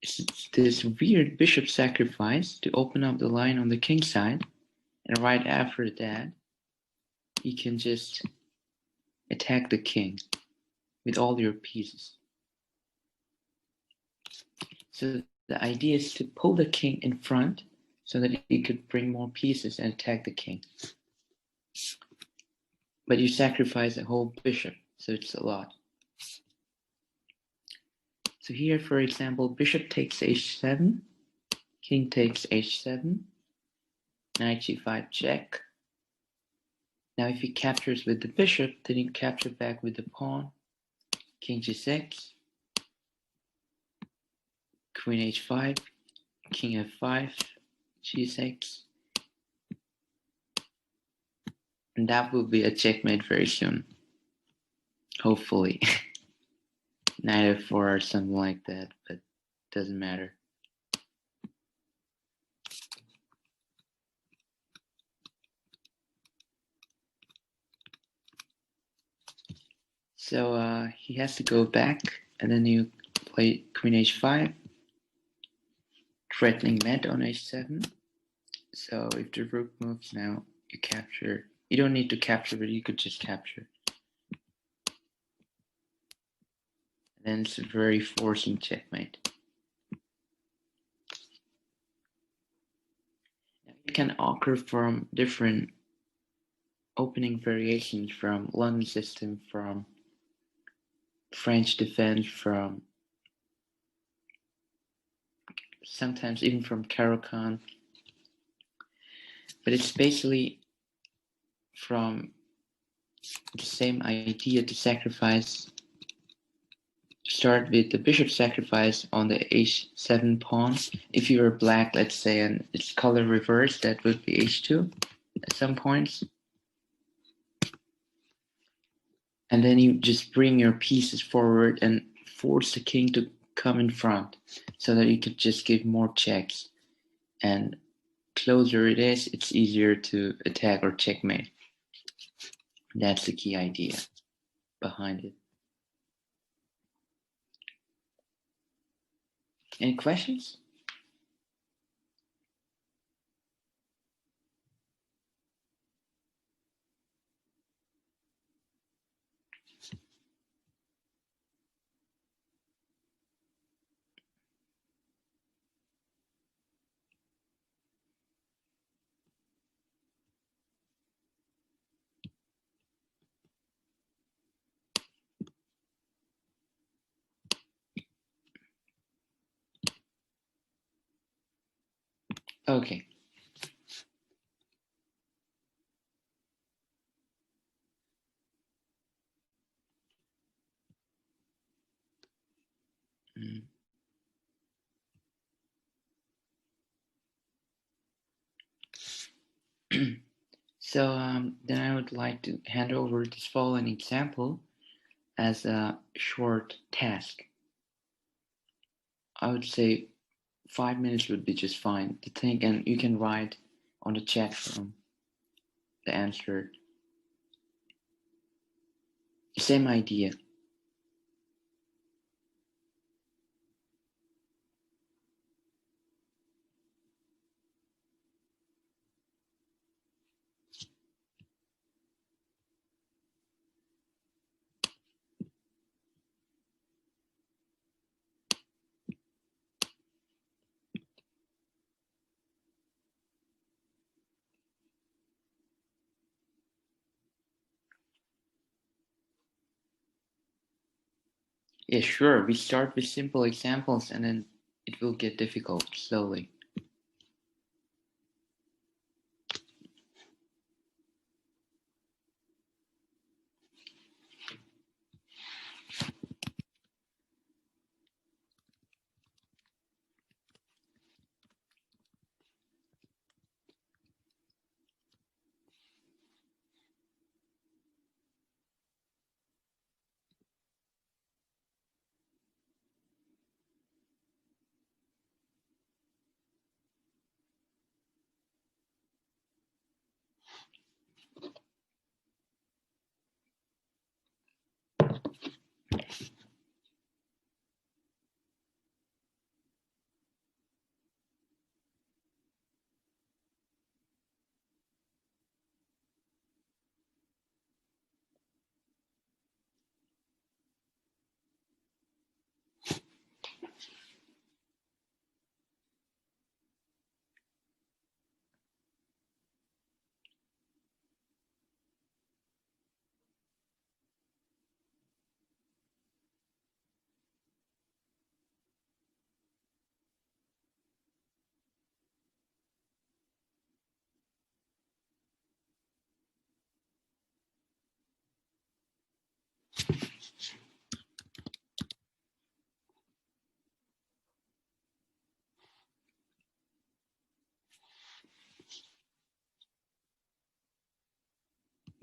It's this weird bishop sacrifice to open up the line on the king side, and right after that, you can just attack the king with all your pieces. So the idea is to pull the king in front so that you could bring more pieces and attack the king. But you sacrifice a whole bishop, so it's a lot. So here, for example, bishop takes h7, king takes h7, knight g5 check. Now if he captures with the bishop, then you capture back with the pawn, king g6, queen h5, king f5, g6, and that will be a checkmate very soon, hopefully. Knight f4 or something like that, but doesn't matter. So he has to go back, and then you play queen h5, threatening mat on h7. So if the rook moves now, you capture. You don't need to capture, but you could just capture. And then it's a very forcing checkmate. Now, it can occur from different opening variations, from London system, from French defense, from sometimes even from Caro-Kann. But it's basically from the same idea to sacrifice. Start with the bishop sacrifice on the h7 pawn. If you were black, let's say, and it's color reversed, that would be h2 at some points. And then you just bring your pieces forward and force the king to come in front so that you could just give more checks. And closer it is, it's easier to attack or checkmate. That's the key idea behind it. Any questions? Okay. So then I would like to hand over this following example as a short task. I would say 5 minutes would be just fine to think, and you can write on the chat room the answer. Same idea. Yeah, sure. We start with simple examples and then it will get difficult slowly.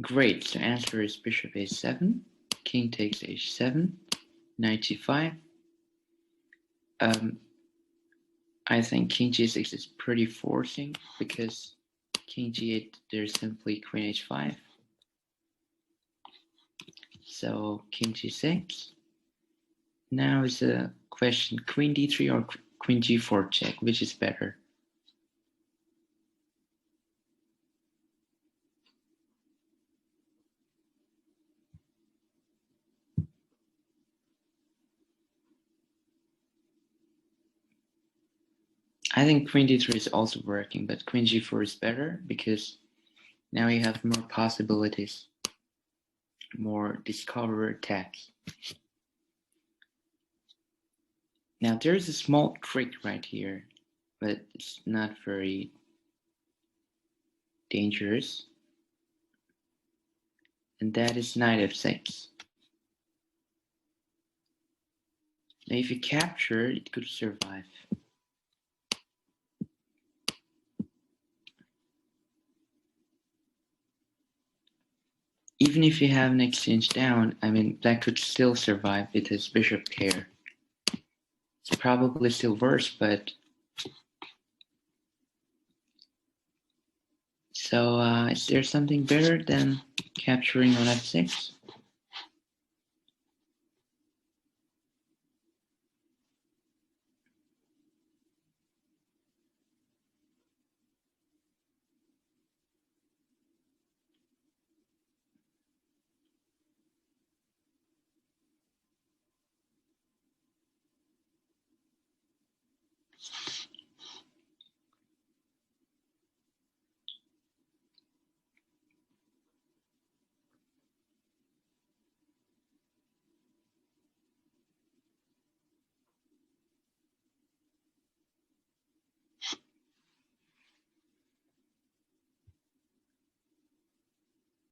Great, so answer is bishop a7, king takes h7, knight g5. I think king g6 is pretty forcing because king g8, there's simply queen h5. So king g6. Now is a question, queen d3 or queen g4 check, which is better? I think queen d3 is also working, but queen g4 is better because now you have more possibilities, more discover attacks. Now there's a small trick right here, but it's not very dangerous. And that is knight f6. Now if you capture, it could survive. Even if you have an exchange down, I mean, black could still survive with his bishop pair. It's probably still worse, but... So, is there something better than capturing on f6?